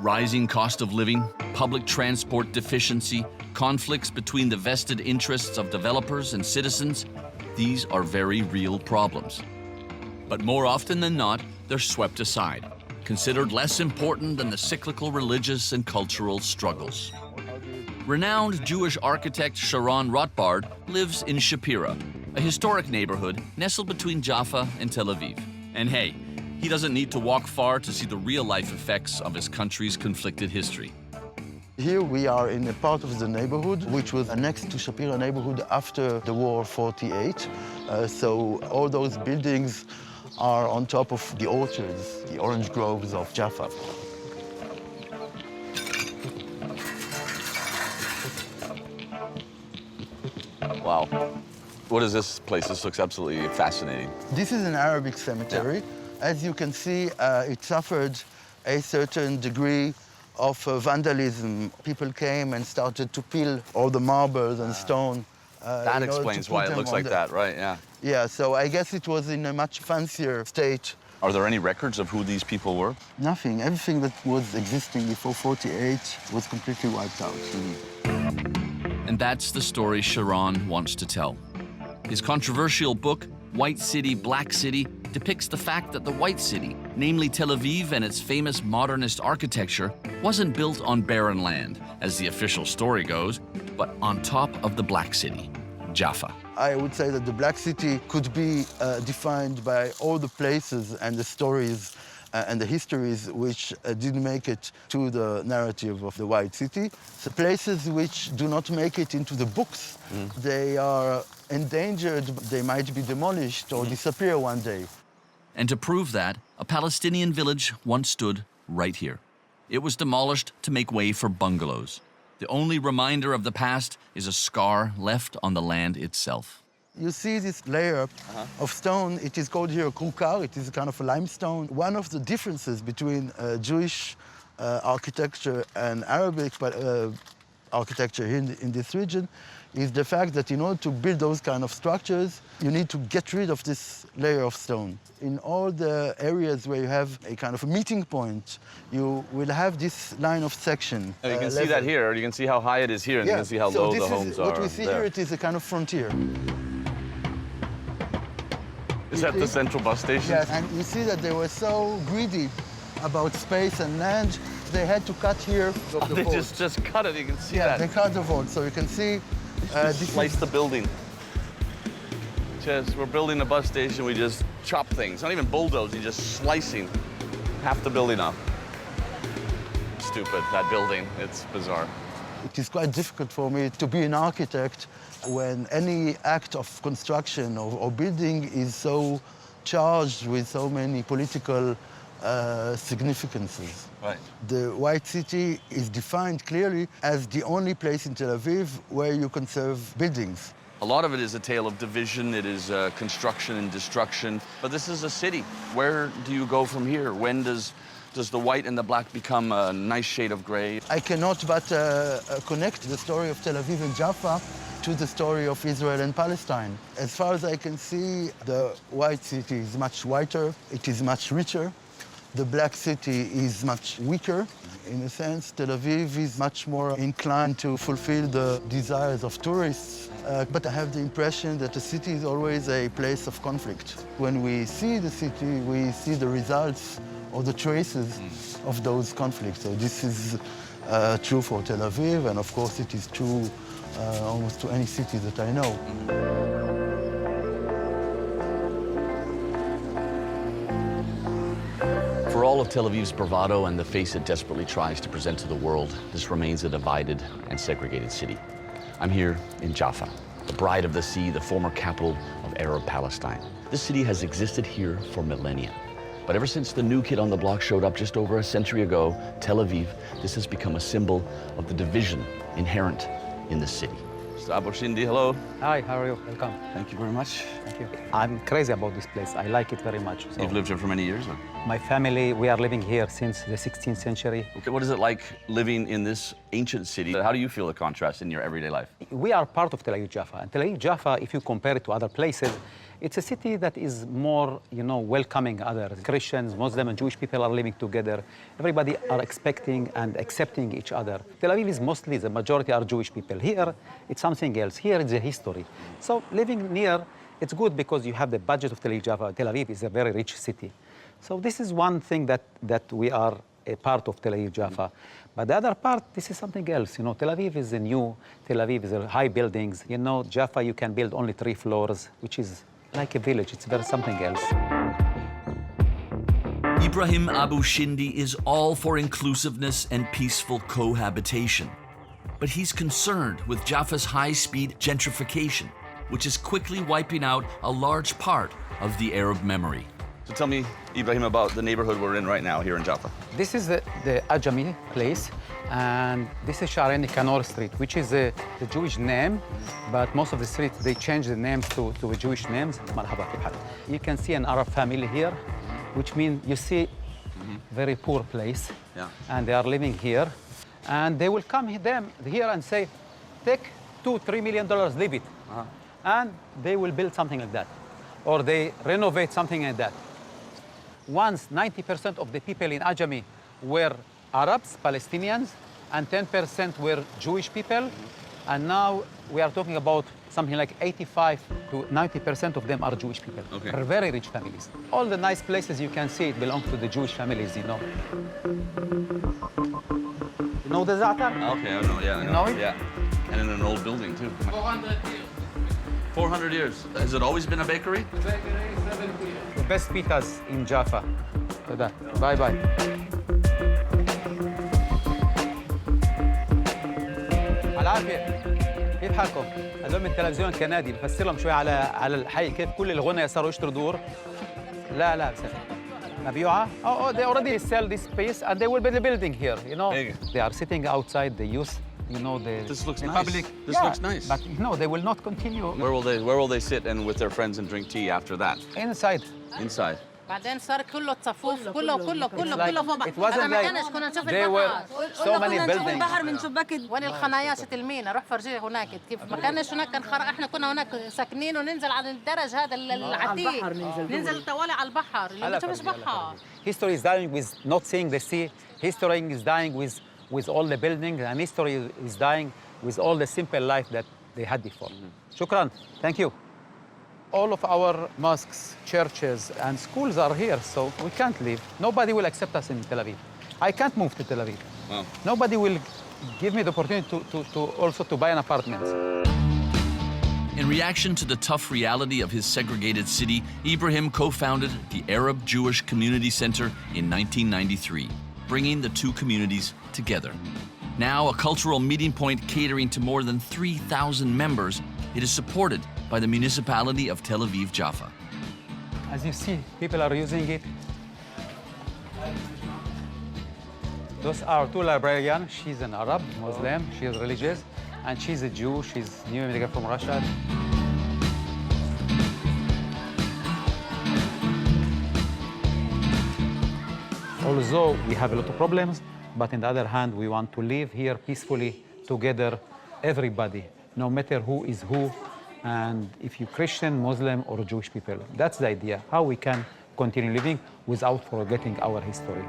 Rising cost of living, public transport deficiency, conflicts between the vested interests of developers and citizens, these are very real problems. But more often than not, they're swept aside, considered less important than the cyclical religious and cultural struggles. Renowned Jewish architect Sharon Rotbard lives in Shapira, a historic neighborhood nestled between Jaffa and Tel Aviv. And hey, he doesn't need to walk far to see the real-life effects of his country's conflicted history. Here we are in a part of the neighborhood which was annexed to Shapira neighborhood after the war 48. So all those buildings are on top of the orchards, the orange groves of Jaffa. Wow. What is this place? This looks absolutely fascinating. This is an Arabic cemetery. Yeah. As you can see, it suffered a certain degree of vandalism. People came and started to peel all the marbles and stone. That explains why it looks like that, right? Yeah. Yeah, so I guess it was in a much fancier state. Are there any records of who these people were? Nothing. Everything that was existing before 48 was completely wiped out. And that's the story Sharon wants to tell. His controversial book, White City, Black City, depicts the fact that the White City, namely Tel Aviv and its famous modernist architecture, wasn't built on barren land, as the official story goes, but on top of the Black City, Jaffa. I would say that the Black City could be defined by all the places and the stories and the histories which didn't make it to the narrative of the White City. So places which do not make it into the books, they are endangered, they might be demolished or disappear one day. And to prove that, a Palestinian village once stood right here. It was demolished to make way for bungalows. The only reminder of the past is a scar left on the land itself. You see this layer of stone, it is called here krukar, it is a kind of a limestone. One of the differences between Jewish architecture and Arabic architecture here in this region is the fact that in order to build those kind of structures, you need to get rid of this layer of stone. In all the areas where you have a kind of a meeting point, you will have this line of section. You can see that here. You can see how high it is here, and you can see how low the homes are. What we see here, it is a kind of frontier. Is that the central bus station? Yes, and you see that they were so greedy about space and land, they had to cut here. They just cut it, you can see that. Yeah, they cut the vault, so you can see. Slice the building. We're building a bus station, we just chop things. Not even bulldozing, just slicing half the building up. Stupid, that building, it's bizarre. It is quite difficult for me to be an architect when any act of construction or building is so charged with so many political significances. Right. The White City is defined clearly as the only place in Tel Aviv where you conserve buildings. A lot of it is a tale of division, it is construction and destruction. But this is a city. Where do you go from here? When does the white and the black become a nice shade of gray? I cannot but connect the story of Tel Aviv and Jaffa to the story of Israel and Palestine. As far as I can see, the White City is much whiter, it is much richer. The Black City is much weaker. In a sense, Tel Aviv is much more inclined to fulfill the desires of tourists. But I have the impression that the city is always a place of conflict. When we see the city, we see the results or the traces of those conflicts. So this is true for Tel Aviv, and of course it is true almost to any city that I know. For all of Tel Aviv's bravado and the face it desperately tries to present to the world, this remains a divided and segregated city. I'm here in Jaffa, the bride of the sea, the former capital of Arab Palestine. This city has existed here for millennia. But ever since the new kid on the block showed up just over a century ago, Tel Aviv, this has become a symbol of the division inherent in the city. Mr. Abu Shindi, hello. Hi, how are you? Welcome. Thank you very much. Thank you. I'm crazy about this place. I like it very much. So You've lived here for many years, or? my family, we are living here since the 16th century. Okay, what is it like living in this ancient city? How do you feel the contrast in your everyday life? We are part of Tel Aviv Jaffa. And Tel Aviv Jaffa, if you compare it to other places, It's a city that is more, welcoming others. Christians, Muslims, and Jewish people are living together. Everybody are expecting and accepting each other. Tel Aviv is mostly, the majority are Jewish people. Here, it's something else. Here, it's a history. So living near, it's good because you have the budget of Tel Aviv. Jaffa. Tel Aviv is a very rich city. So this is one thing that we are a part of Tel Aviv, Jaffa. But the other part, this is something else. Tel Aviv is a new, Tel Aviv is a high buildings. Jaffa, you can build only 3 floors, which is like a village. It's very something else. Ibrahim Abu Shindi is all for inclusiveness and peaceful cohabitation. But he's concerned with Jaffa's high-speed gentrification, which is quickly wiping out a large part of the Arab memory. So tell me, Ibrahim, about the neighborhood we're in right now here in Jaffa. This is the Ajami place, and this is Sharon Rotbard Street, which is the Jewish name, but most of the streets, they change the names to Jewish names. Marhaba kif hal. You can see an Arab family here, which means you see very poor place, and they are living here, and they will come here and say, take $2-3 million, leave it, and they will build something like that, or they renovate something like that. Once 90% of the people in Ajami were Arabs, Palestinians, and 10% were Jewish people. And now we are talking about something like 85 to 90% of them are Jewish people. Okay. They're very rich families. All the nice places you can see, it belongs to the Jewish families, You know the Za'atar? Okay, I know, yeah. You know it? Yeah. And in an old building, too. 400 years. 400 years. Has it always been a bakery? The bakery, 70 years. The best pizzas in Jaffa. Bye-bye. العافية. كيف حالكم؟ هذول من التلفزيون الكندي بفسر لهم شوي على الحي كيف كل الغنى صاروا يشتروا دور. لا بس مبيوعة. Oh, they already sell this space and they will be building here. They are sitting outside. They use, This looks the nice. public. This looks nice. But they will not continue. Where will they sit and with their friends and drink tea after that? Inside. Inside. بعدين صار كله صفوف كله فوق بعض. It wasn't like كنا نشوف there were so many buildings. البحر من شباك وين الخنايا المينا روح فرجيه هناك كيف ما كانش هناك كان احنا كنا هناك ساكنين وننزل على الدرج هذا العتيق ننزل طوالي على البحر اللي ما تشوفش بحر. History is dying with not seeing the sea. History is dying with all the buildings, and history is dying with all the simple life that they had before. Shukran. Thank you. All of our mosques, churches, and schools are here, so we can't leave. Nobody will accept us in Tel Aviv. I can't move to Tel Aviv. Wow. Nobody will give me the opportunity to also to buy an apartment. In reaction to the tough reality of his segregated city, Ibrahim co-founded the Arab Jewish Community Center in 1993, bringing the two communities together. Now a cultural meeting point catering to more than 3,000 members, it is supported by the municipality of Tel Aviv, Jaffa. As you see, people are using it. Those are 2 librarians. She's an Arab, Muslim, she is religious, and she's a Jew, she's new immigrant from Russia. Although we have a lot of problems, but on the other hand, we want to live here peacefully together, everybody, no matter who is who, and if you're Christian, Muslim, or Jewish people. That's the idea, how we can continue living without forgetting our history.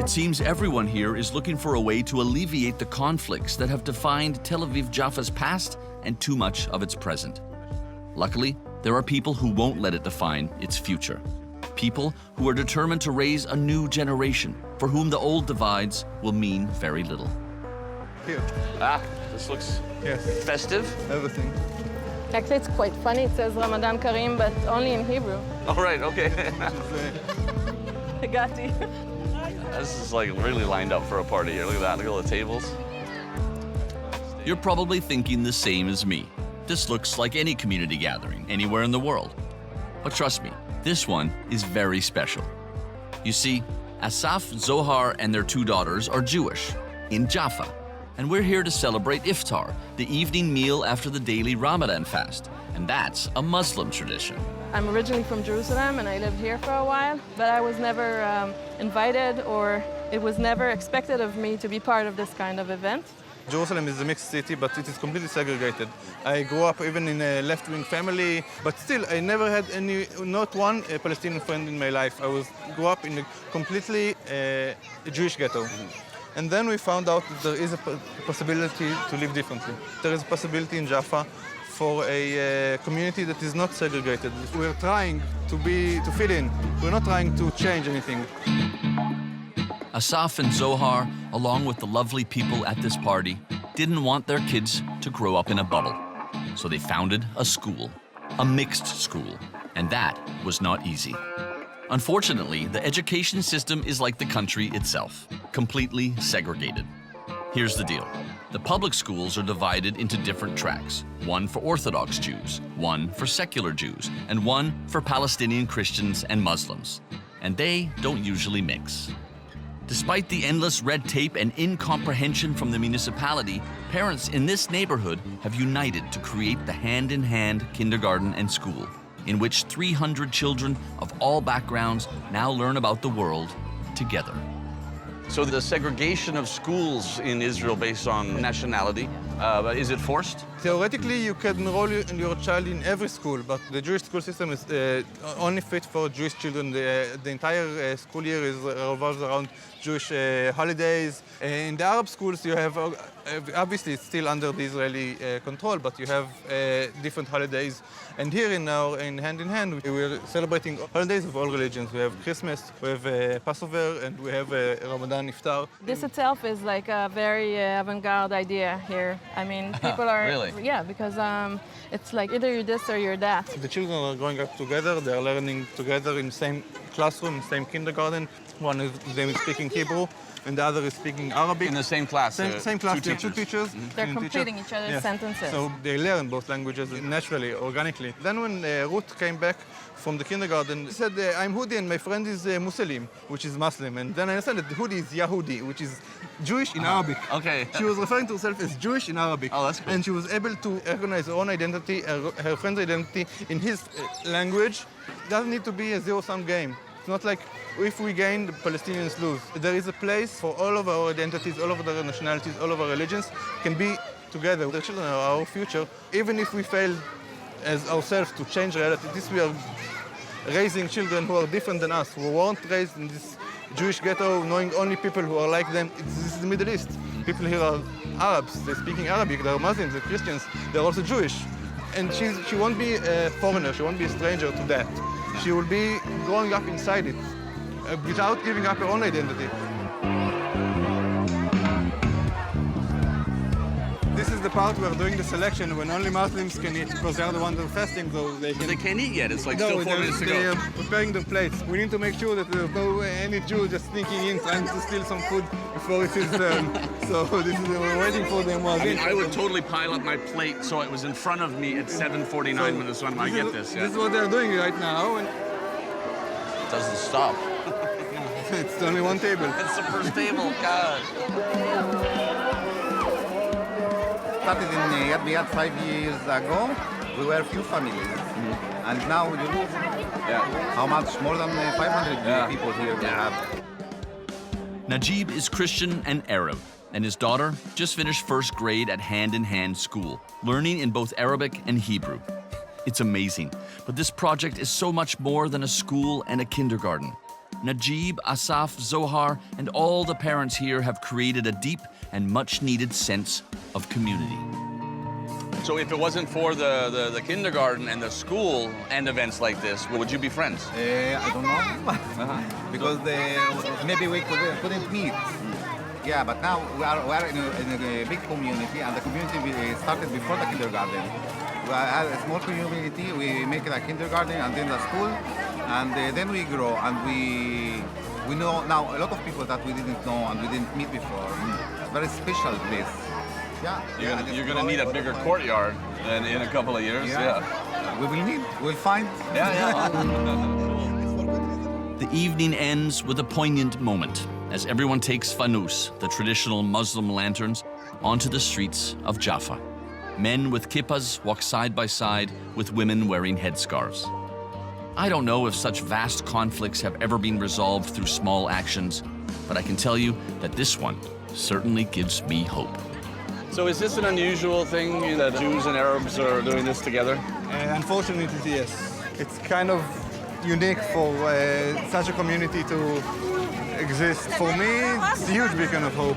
It seems everyone here is looking for a way to alleviate the conflicts that have defined Tel Aviv Jaffa's past and too much of its present. Luckily, there are people who won't let it define its future. People who are determined to raise a new generation for whom the old divides will mean very little. Here. This looks Yes. festive. Everything. Actually, it's quite funny. It says Ramadan Kareem, but only in Hebrew. All right, okay. I got you. This is like really lined up for a party here. Look at that, look at all the tables. You're probably thinking the same as me. This looks like any community gathering anywhere in the world. But trust me, this one is very special. You see, Asaf, Zohar, and their 2 daughters are Jewish in Jaffa. And we're here to celebrate Iftar, the evening meal after the daily Ramadan fast. And that's a Muslim tradition. I'm originally from Jerusalem, and I lived here for a while, but I was never invited, or it was never expected of me to be part of this kind of event. Jerusalem is a mixed city, but it is completely segregated. I grew up even in a left-wing family, but still I never had not one Palestinian friend in my life. Grew up in a completely Jewish ghetto. And then we found out that there is a possibility to live differently. There is a possibility in Jaffa for a community that is not segregated. We're trying to fit in. We're not trying to change anything. Asaf and Zohar, along with the lovely people at this party, didn't want their kids to grow up in a bubble. So they founded a school, a mixed school, and that was not easy. Unfortunately, the education system is like the country itself, completely segregated. Here's the deal. The public schools are divided into different tracks, one for Orthodox Jews, one for secular Jews, and one for Palestinian Christians and Muslims. And they don't usually mix. Despite the endless red tape and incomprehension from the municipality, parents in this neighborhood have united to create the hand-in-hand kindergarten and school, in which 300 children of all backgrounds now learn about the world together. So the segregation of schools in Israel based on nationality, is it forced? Theoretically, you can enroll your child in every school, but the Jewish school system is only fit for Jewish children. The entire school year revolves around Jewish holidays. In the Arab schools, you have, obviously it's still under the Israeli control, but you have different holidays. And here in Hand in Hand, we're celebrating holidays of all religions. We have Christmas, we have Passover, and we have Ramadan Iftar. This itself is like a very avant-garde idea here. I mean, people are... Really? Yeah, because it's like either you're this or you're that. The children are growing up together. They're learning together in the same classroom, same kindergarten. One of them is speaking Hebrew, and the other is speaking Arabic. In the same class? Same class, two teachers. They're completing each other's sentences. So they learn both languages naturally, organically. Then when Ruth came back from the kindergarten, she said, I'm Hudi and my friend is Muslim, which is Muslim. And then I understand that Hudi is Yahudi, which is Jewish in Arabic. Okay. She was referring to herself as Jewish in Arabic. Oh, that's cool. And she was able to recognize her own identity, her friend's identity in his language. It doesn't need to be a zero-sum game. It's not like if we gain, the Palestinians lose. There is a place for all of our identities, all of our nationalities, all of our religions can be together. The children are our future. Even if we fail as ourselves to change reality, we are raising children who are different than us, who weren't raised in this Jewish ghetto, knowing only people who are like them. This is the Middle East. People here are Arabs. They're speaking Arabic. They're Muslims. They're Christians. They're also Jewish. And she won't be a foreigner. She won't be a stranger to that. She will be growing up inside it without giving up her own identity. This is the part where doing the selection when only Muslims can eat, because they are the ones who are fasting, so they can... They can't eat yet. It's like still 4 minutes to They go. are preparing their plates. We need to make sure that there's no any Jew just sneaking in, trying to steal some food before it is done. So this is we're waiting for them. I mean, I would totally pile up my plate so it was in front of me at 7:49 when I get this. Yeah. This is what they're doing right now. And It doesn't stop. it's only one table. It's the first table, God. Started in Yad B'Yad 5 years ago. We were few families, and now you know how much more than 500 people here we have. Najib is Christian and Arab, and his daughter just finished first grade at Hand in Hand School, learning in both Arabic and Hebrew. It's amazing, but this project is so much more than a school and a kindergarten. Najib, Asaf, Zohar, and all the parents here have created a deep and much-needed sense of community. So if it wasn't for the kindergarten and the school and events like this, would you be friends? I don't know, because maybe we couldn't meet. Yeah, but now we are in a big community, and the community started before the kindergarten. We had a small community, we make it a kindergarten and then the school, and then we grow, and we know now a lot of people that we didn't know and we didn't meet before. It's a very special place. Yeah. You're gonna need a bigger courtyard in a couple of years. Yeah. We will need, we'll find. Yeah. The evening ends with a poignant moment as everyone takes fanus, the traditional Muslim lanterns, onto the streets of Jaffa. Men with kippas walk side by side with women wearing headscarves. I don't know if such vast conflicts have ever been resolved through small actions, but I can tell you that this one certainly gives me hope. So is this an unusual thing that Jews and Arabs are doing this together? Unfortunately, yes. It's kind of unique for such a community to exist. For me, it's a huge beacon of hope.